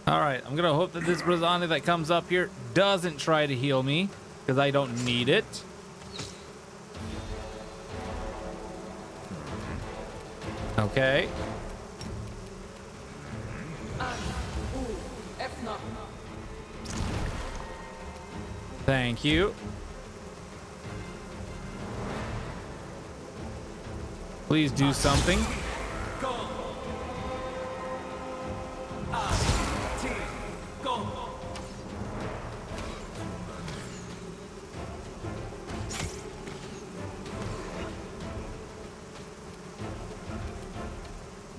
All right, I'm gonna hope that this Brazani that comes up here doesn't try to heal me, because I don't need it. Okay. Thank you. Please do something.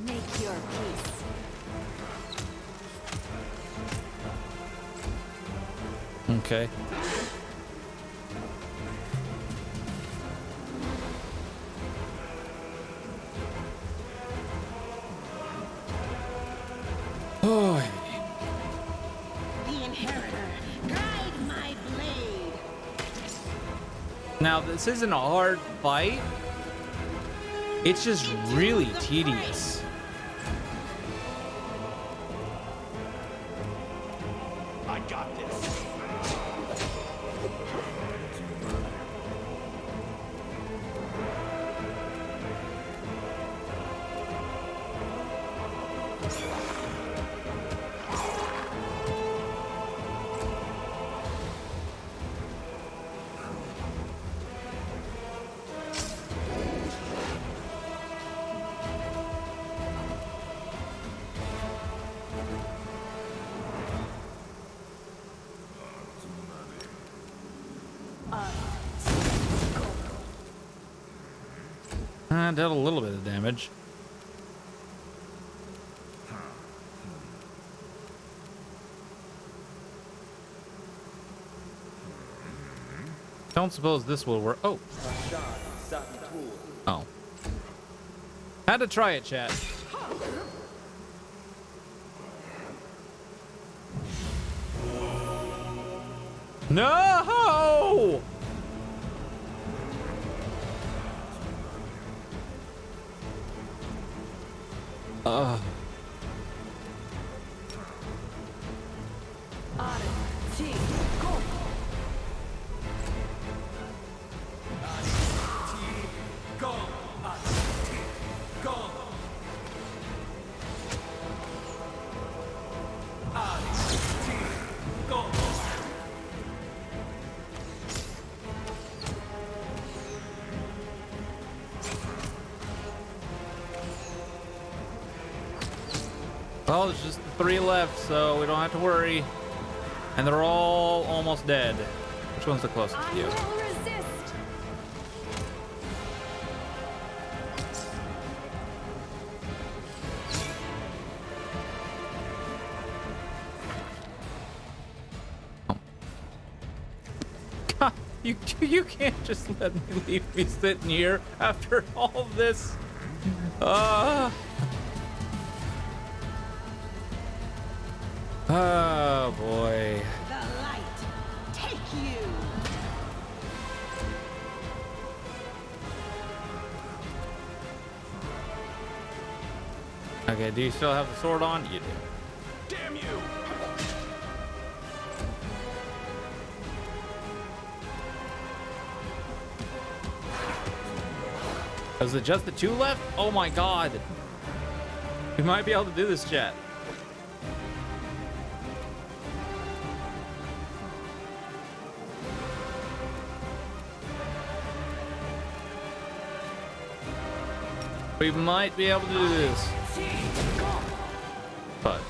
Make your peace. Okay. Oh. The Inheritor, guide my blade. Now, this isn't a hard fight. It's just really tedious. I got this. Did a little bit of damage. Don't suppose this will work. Oh. Oh. Had to try it, chat. No! Well, there's just 3 left, so we don't have to worry. And they're all almost dead. Which one's the closest to you? I will resist. God, you can't just let me leave me sitting here after all of this. Oh boy. The light, take you. Okay, do you still have the sword on? You do. Damn you! Is it just the 2 left? Oh my god. We might be able to do this, chat. We might be able to do this. But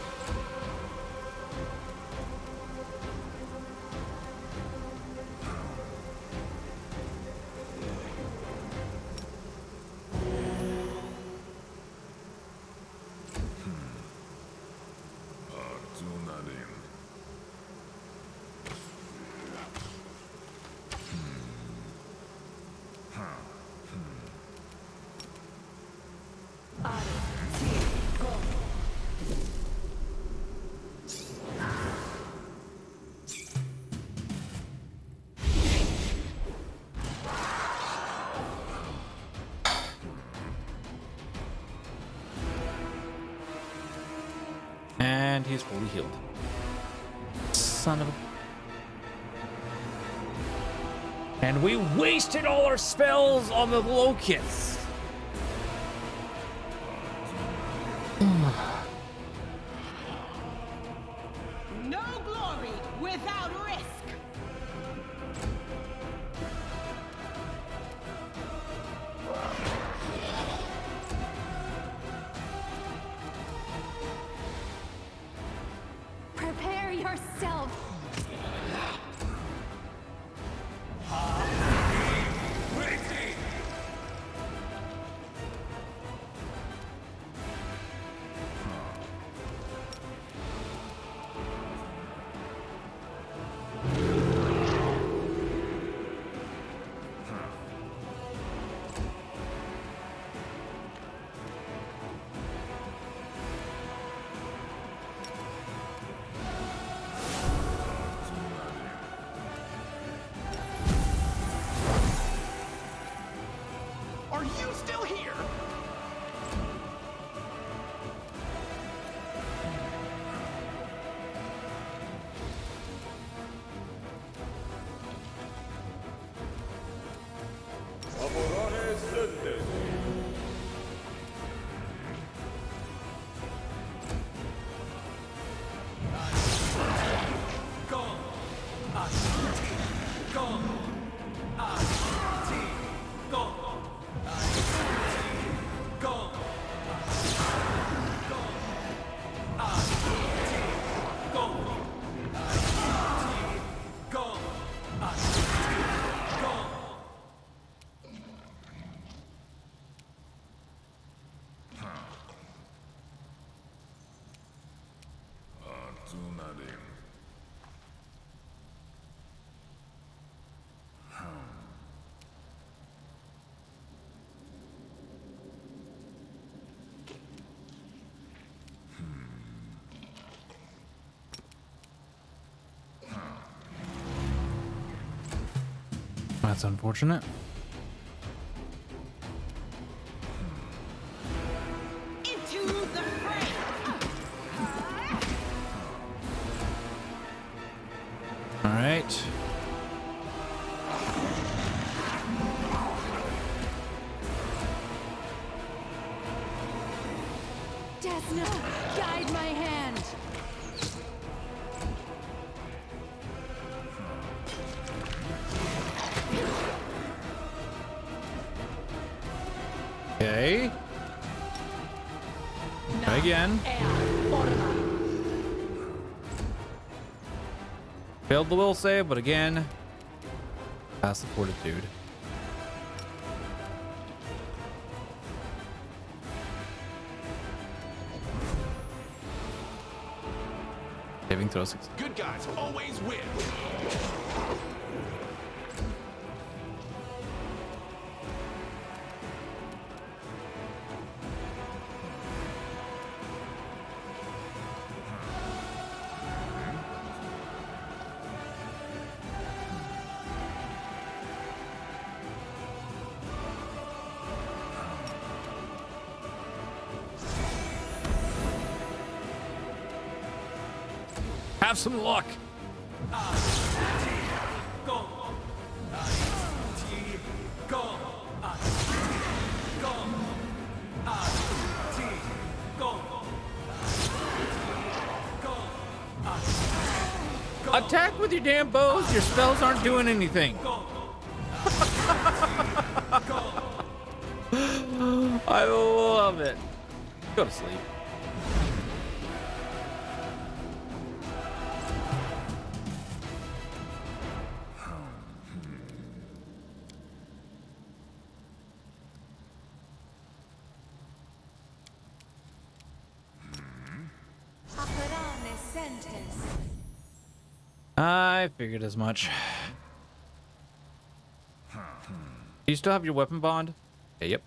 he is fully healed. Son of a... And we wasted all our spells on the locusts. No glory without risk. Prepare yourself. Are you still here? That's unfortunate. Into the fray. All right. Desna, guide my hand. Okay. Try again. Failed the will save, but again, pass the fortitude. Saving throw 6. Good guys always win. Have some luck. Attack with your damn bows. Your spells aren't doing anything. I love it. Go to sleep. I figured as much. Do you still have your weapon bond? Yeah, yep.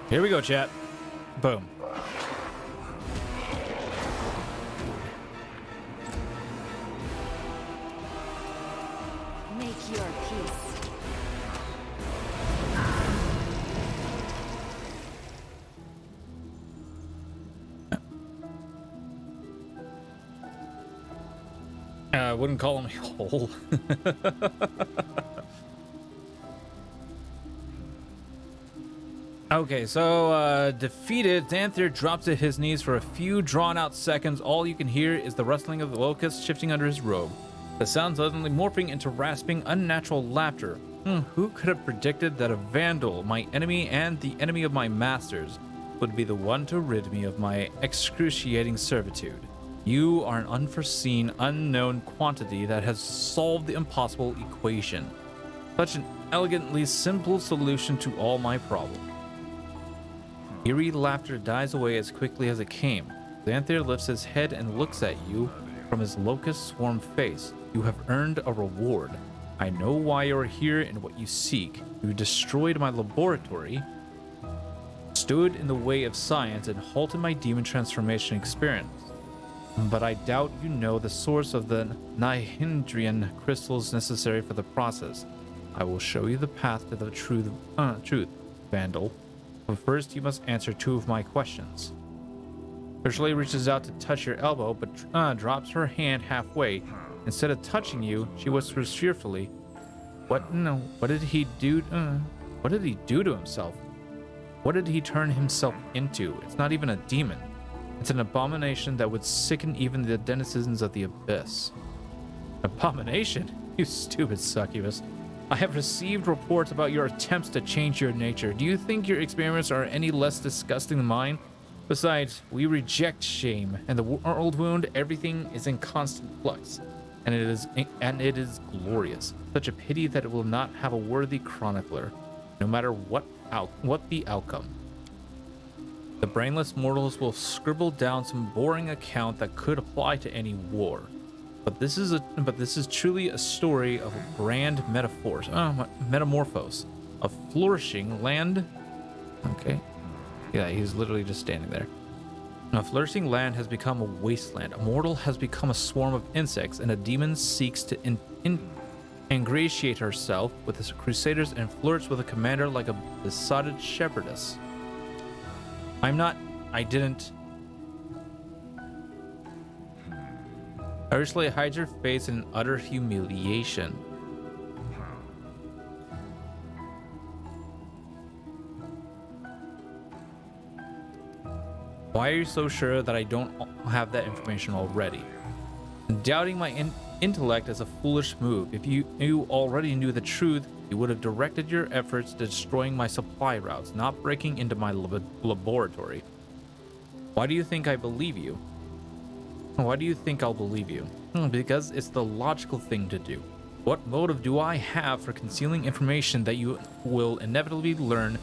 Here we go, chat. Boom. Seek your peace. I wouldn't call him a hole. Okay, so defeated, Dhampir drops to his knees for a few drawn-out seconds. All you can hear is the rustling of the locusts shifting under his robe. The sound suddenly morphing into rasping, unnatural laughter. Who could have predicted that a vandal, my enemy and the enemy of my masters, would be the one to rid me of my excruciating servitude? You are an unforeseen, unknown quantity that has solved the impossible equation. Such an elegantly simple solution to all my problems. Eerie laughter dies away as quickly as it came. Dhampir lifts his head and looks at you from his locust swarm face. You have earned a reward. I know why you are here and what you seek. You destroyed my laboratory, stood in the way of science, and halted my demon transformation experience. But I doubt you know the source of the Nihindrian crystals necessary for the process. I will show you the path to the truth, Vandal. But first, you must answer 2 of my questions. Ursula reaches out to touch your elbow, but drops her hand halfway. Instead of touching you, she whispers fearfully, "What? No. What did he do? What did he do to himself? What did he turn himself into? It's not even a demon. It's an abomination that would sicken even the denizens of the abyss." Abomination? You stupid succubus. I have received reports about your attempts to change your nature. Do you think your experiments are any less disgusting than mine? Besides, we reject shame, and the world wound, everything is in constant flux, and it is glorious. Such a pity that it will not have a worthy chronicler, no matter what the outcome. The brainless mortals will scribble down some boring account that could apply to any war. But this is truly a story of a grand metamorphose, a flourishing land. Okay. Yeah, he's literally just standing there. A flourishing land has become a wasteland. A mortal has become a swarm of insects, and a demon seeks to ingratiate herself with the crusaders and flirts with a commander like a besotted shepherdess. Ursula hides her face in utter humiliation. Why are you so sure that I don't have that information already? Doubting my intellect is a foolish move. If you already knew the truth, you would have directed your efforts to destroying my supply routes, not breaking into my laboratory. Why do you think I believe you? Why do you think I'll believe you? Because it's the logical thing to do. What motive do I have for concealing information that you will inevitably learn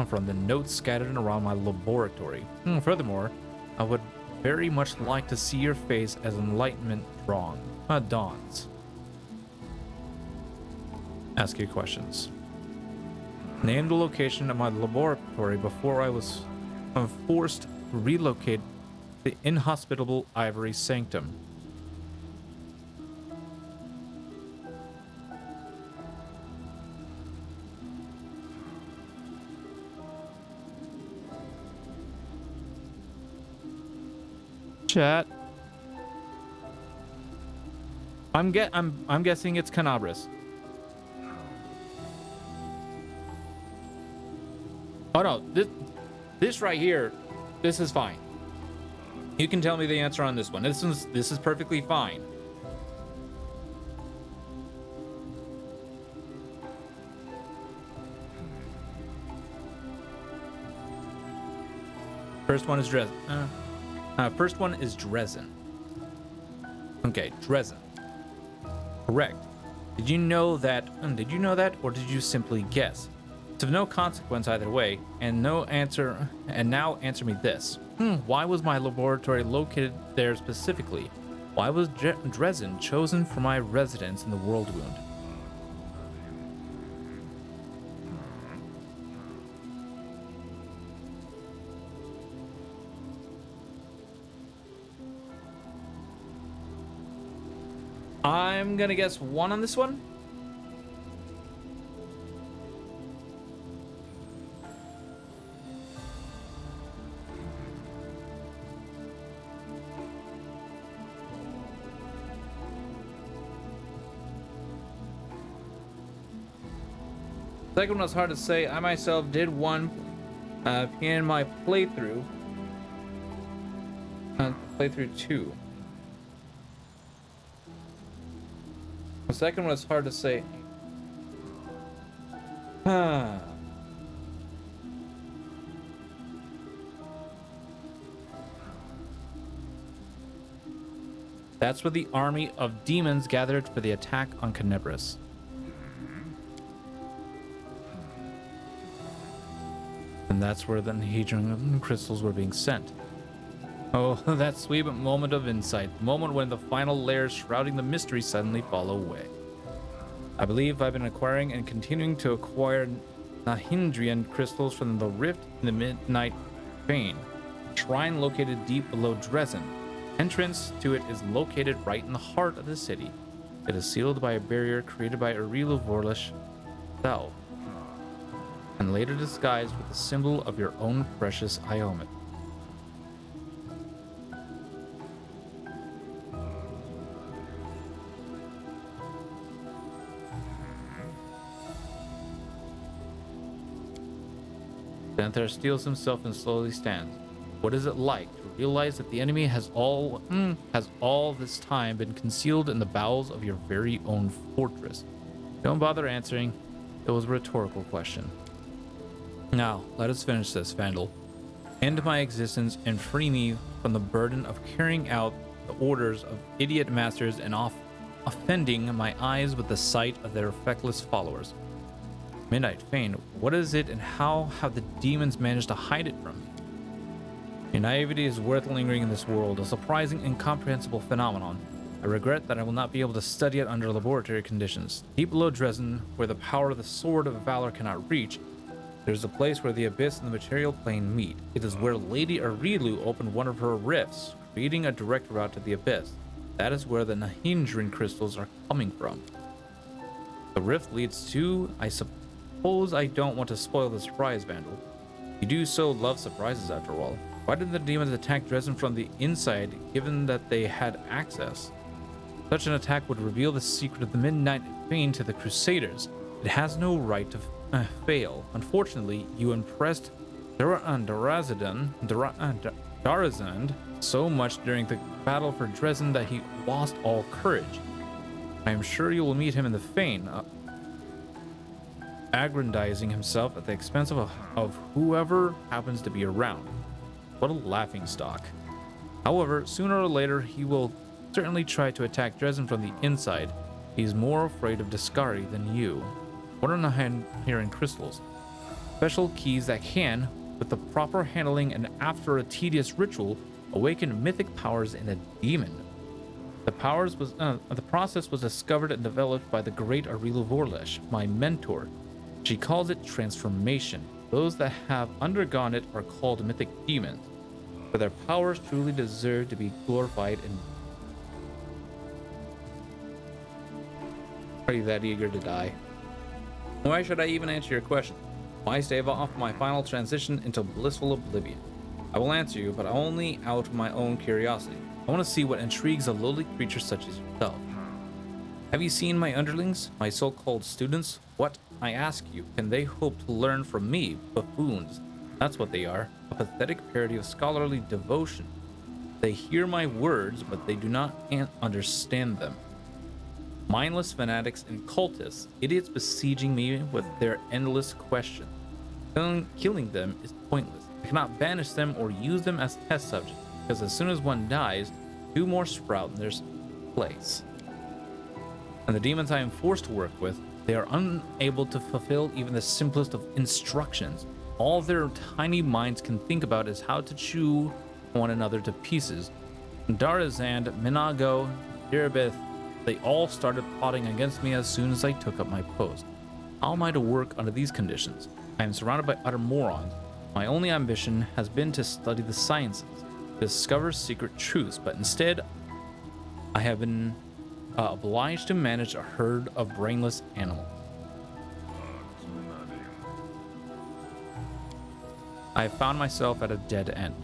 from the notes scattered around my laboratory? Furthermore, I would very much like to see your face as enlightenment dawns. Ask your questions. Name the location of my laboratory before I was forced to relocate the inhospitable Ivory Sanctum. Chat. I'm guessing it's Canabras. Oh no, this right here, this is fine. You can tell me the answer on this one. This is perfectly fine. First one is Dresden. First one is Dresden. Okay, Dresden. Correct. Did you know that, or did you simply guess? It's of no consequence either way, and now answer me this. Why was my laboratory located there specifically? Why was Dresden chosen for my residence in the World Wound? I'm gonna guess 1 on this one. Second one was hard to say. I myself did one in my playthrough. Playthrough 2. The second one is hard to say. That's where the army of demons gathered for the attack on Canebras. And that's where the Hedron crystals were being sent. Oh, that sweet moment of insight. The moment when the final layers shrouding the mystery suddenly fall away. I believe I've been acquiring and continuing to acquire Nahindrian crystals from the rift in the Midnight Vein, a shrine located deep below Dresden. Entrance to it is located right in the heart of the city. It is sealed by a barrier created by Aurilu Vorlish itself, and later disguised with the symbol of your own precious Iomet. Xanthar steels himself and slowly stands. What is it like to realize that the enemy has all this time been concealed in the bowels of your very own fortress? Don't bother answering. It was a rhetorical question. Now, let us finish this, Vandal. End my existence and free me from the burden of carrying out the orders of idiot masters and offending my eyes with the sight of their feckless followers. Midnight Fane, what is it and how have the demons managed to hide it from me? Your naivety is worth lingering in this world, a surprising, incomprehensible phenomenon. I regret that I will not be able to study it under laboratory conditions. Deep below Dresden, where the power of the Sword of Valor cannot reach, there is a place where the abyss and the material plane meet. It is where Lady Aurilu opened one of her rifts, creating a direct route to the abyss. That is where the Nahindran crystals are coming from. The rift leads to, I suppose I don't want to spoil the surprise, Vandal. You do so love surprises after all. Why did the demons attack Dresden from the inside, given that they had access? Such an attack would reveal the secret of the Midnight Vein to the Crusaders. It has no right to fail. Unfortunately, you impressed Darazand so much during the battle for Dresden that he lost all courage. I am sure you will meet him in the Fane, aggrandizing himself at the expense of whoever happens to be around. What a laughingstock. However, sooner or later, he will certainly try to attack Dresden from the inside. He's more afraid of Discari than you. What are Nahindran crystals? Special keys that can, with the proper handling and after a tedious ritual, awaken mythic powers in a demon. The process was discovered and developed by the great Aurilu Vorlish, my mentor. She calls it transformation. Those that have undergone it are called mythic demons, but their powers truly deserve to be glorified. And are you that eager to die? Why should I even answer your question? Why stave off my final transition into blissful oblivion? I will answer you, but only out of my own curiosity. I want to see what intrigues a lowly creature such as yourself. Have you seen my underlings, my so-called students? What, I ask you, can they hope to learn from me, buffoons? That's what they are, a pathetic parody of scholarly devotion. They hear my words, but they do not understand them. Mindless fanatics and cultists, idiots besieging me with their endless questions. Killing them is pointless. I cannot banish them or use them as test subjects, because as soon as one dies, two more sprout in their place. And the demons I am forced to work with, they are unable to fulfill even the simplest of instructions. All their tiny minds can think about is how to chew one another to pieces. Darazand, Minago, Diribeth, they all started plotting against me as soon as I took up my post. How am I to work under these conditions? I am surrounded by utter morons. My only ambition has been to study the sciences, discover secret truths, but instead, I have been obliged to manage a herd of brainless animals. I have found myself at a dead end.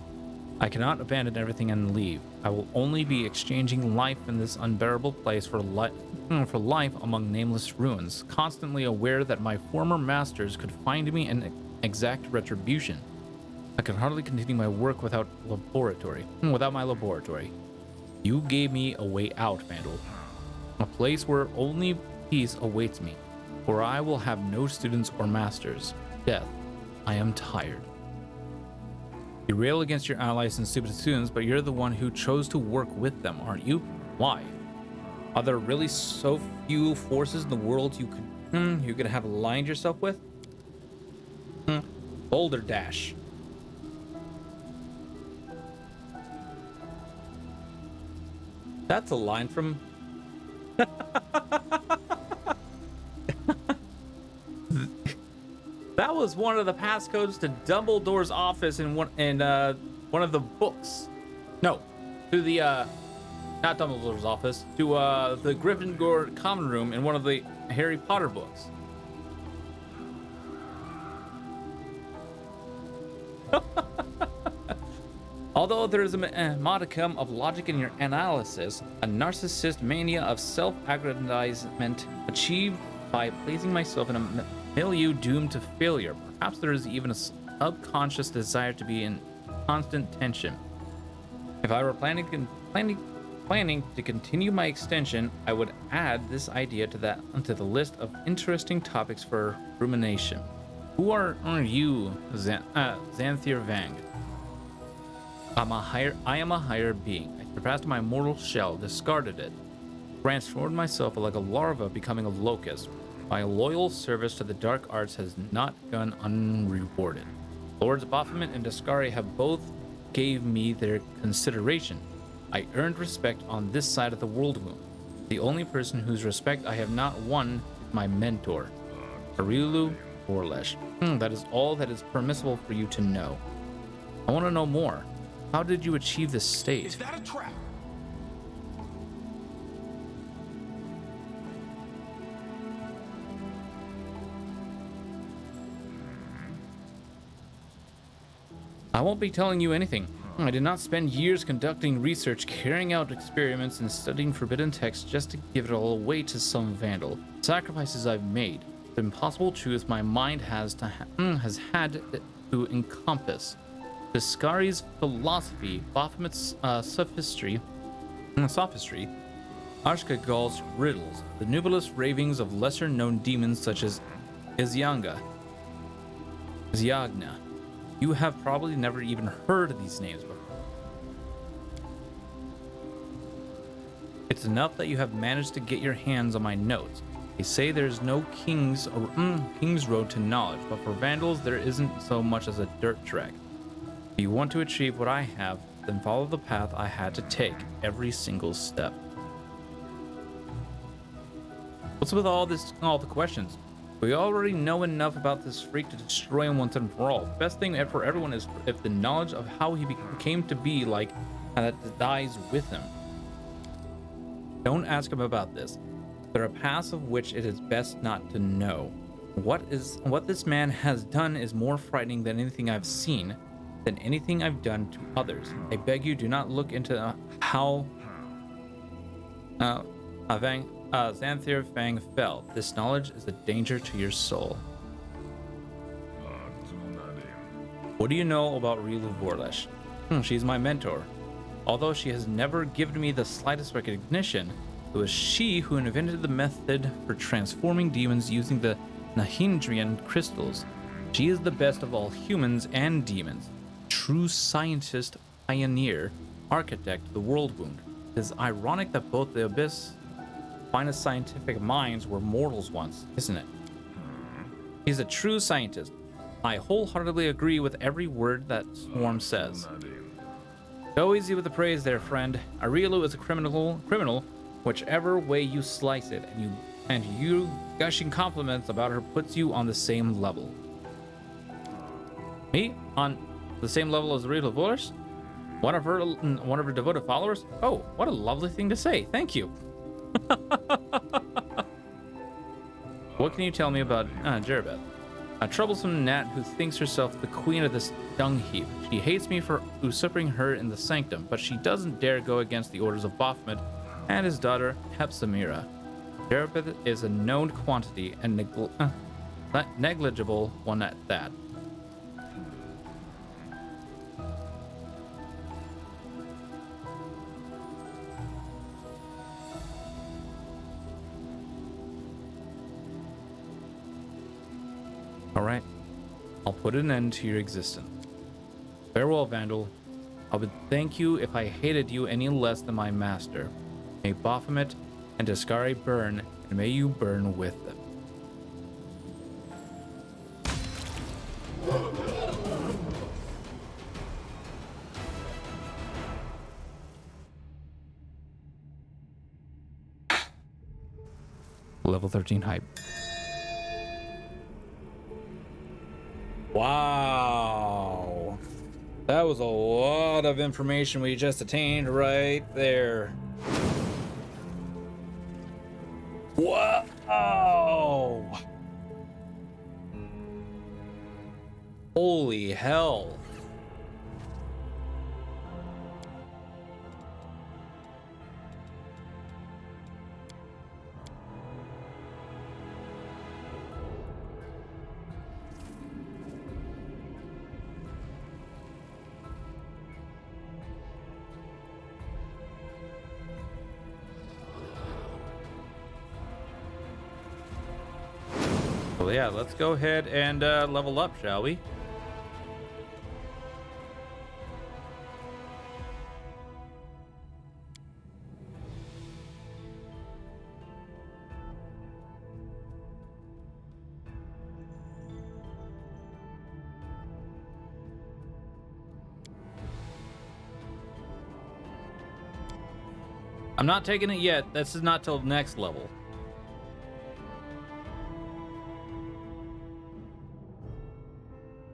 I cannot abandon everything and leave. I will only be exchanging life in this unbearable place for life among nameless ruins, constantly aware that my former masters could find me and exact retribution. I can hardly continue my work without my laboratory. You gave me a way out, Vandal. A place where only peace awaits me, where I will have no students or masters. Death. I am tired. You rail against your allies and stupid students, but you're the one who chose to work with them, aren't you? Why? Are there really so few forces in the world you could have aligned yourself with? Boulder Dash. That's a line from that was one of the passcodes to Dumbledore's office in one of the books. No, to the not Dumbledore's office, to the Gryffindor common room in one of the Harry Potter books. Although there is a modicum of logic in your analysis, a narcissist mania of self-aggrandizement achieved by placing myself in a milieu doomed to failure. Perhaps there is even a subconscious desire to be in constant tension. If I were planning to continue my extension, I would add this idea to the list of interesting topics for rumination. Who are you, Dhampir Vang? I am a higher being. I surpassed my mortal shell, discarded it, transformed myself like a larva, becoming a locust. My loyal service to the dark arts has not gone unrewarded. Lords Baphomet and Dascari have both gave me their consideration. I earned respect on this side of the world wound. The only person whose respect I have not won is my mentor, Arilu Vorlesh. That is all that is permissible for you to know. I want to know more. How did you achieve this state? Is that a trap? I won't be telling you anything. I did not spend years conducting research, carrying out experiments, and studying forbidden texts just to give it all away to some vandal. Sacrifices I've made, the impossible truth my mind has had to encompass. Dascari's philosophy, Baphomet's sophistry, Ashkagal's riddles, the nubilous ravings of lesser-known demons such as Izyagna. You have probably never even heard of these names before. It's enough that you have managed to get your hands on my notes. They say there's no king's road to knowledge, but for vandals there isn't so much as a dirt track. If you want to achieve what I have, then follow the path I had to take, every single step. What's with all the questions? We already know enough about this freak to destroy him once and for all. Best thing for everyone is if the knowledge of how he came to be like that dies with him. Don't ask him about this. There are paths of which it is best not to know. What this man has done is more frightening than anything I've seen, than anything I've done to others. I beg you, do not look into how Dhampir Vang fell. This knowledge is a danger to your soul. What do you know about Arilu Vorlesh? She's my mentor. Although she has never given me the slightest recognition, it was she who invented the method for transforming demons using the Nahindrian crystals. She is the best of all humans and demons. True scientist, pioneer, architect of the world wound. It is ironic that both the Abyss finest scientific minds were mortals once, isn't it? He's a true scientist. I wholeheartedly agree with every word that Swarm says. Go easy with the praise there, friend. Arilu is a criminal, whichever way you slice it, and you gushing compliments about her puts you on the same level. Me? On the same level as Arilu Vorlesh? One of her devoted followers? Oh, what a lovely thing to say. Thank you. What can you tell me about Jerebeth? A troublesome gnat who thinks herself the queen of this dung heap. She hates me for usurping her in the sanctum, but she doesn't dare go against the orders of Baphomet and his daughter Hepsamira. Derepith is a known quantity and negligible one at that. Alright, I'll put an end to your existence. Farewell, Vandal. I would thank you if I hated you any less than my master. May Baphomet and Descari burn, and may you burn with them. Level 13 hype. Wow. That was a lot of information we just attained right there. Whoa! Holy hell. Well, yeah, let's go ahead and level up, shall we? I'm not taking it yet. This is not till next level.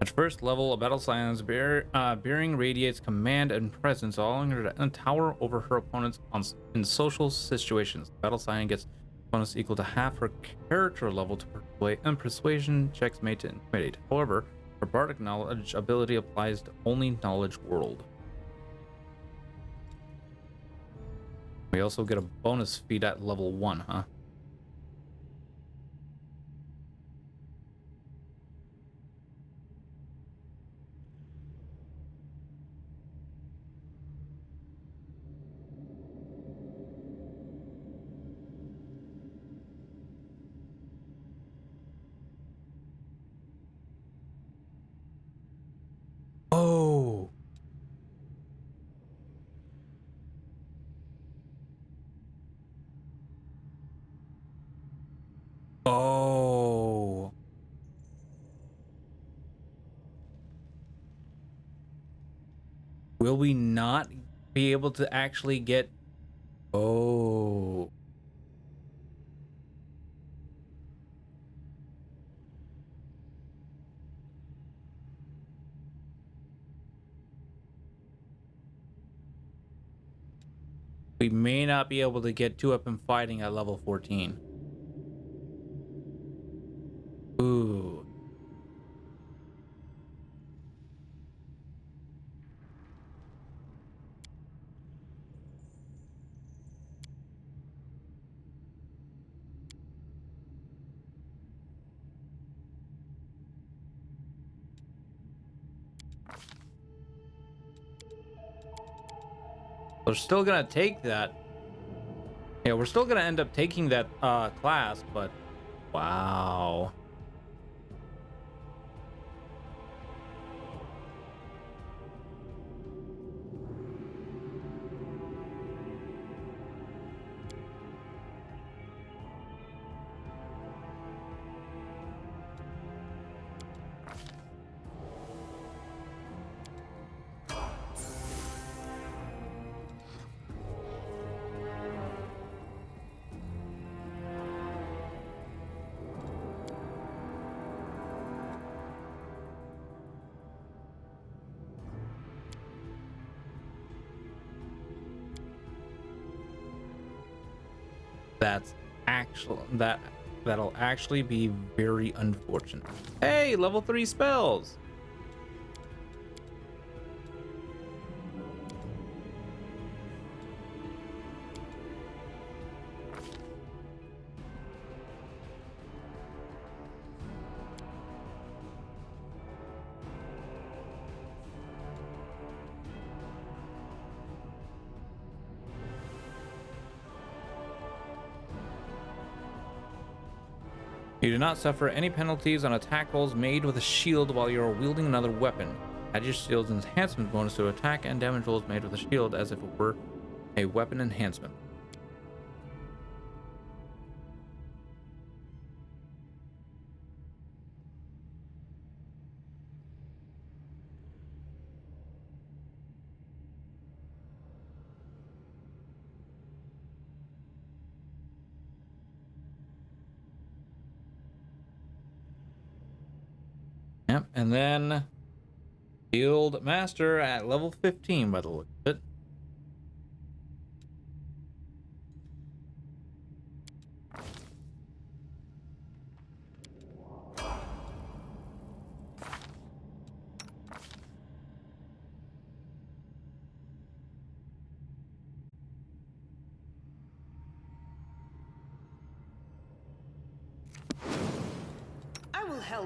At first level, a battle silence bearing radiates command and presence along a tower over her opponents in social situations. Battle sign gets bonus equal to half her character level to persuade and persuasion checks made to intimidate. However, her bardic knowledge ability applies to only knowledge world. We also get a bonus feat at level 1, huh? Oh. Oh. Will we not be able to actually get... Oh. We may not be able to get 2-up fighting at level 14. Ooh. We're still gonna take that. Yeah, we're still gonna end up taking that class, but wow. That's actual that That'll actually be very unfortunate. Hey, level 3 spells. You do not suffer any penalties on attack rolls made with a shield while you are wielding another weapon. Add your shield's enhancement bonus to attack and damage rolls made with a shield as if it were a weapon enhancement. Yep, and then Field Master at level 15 by the look of it.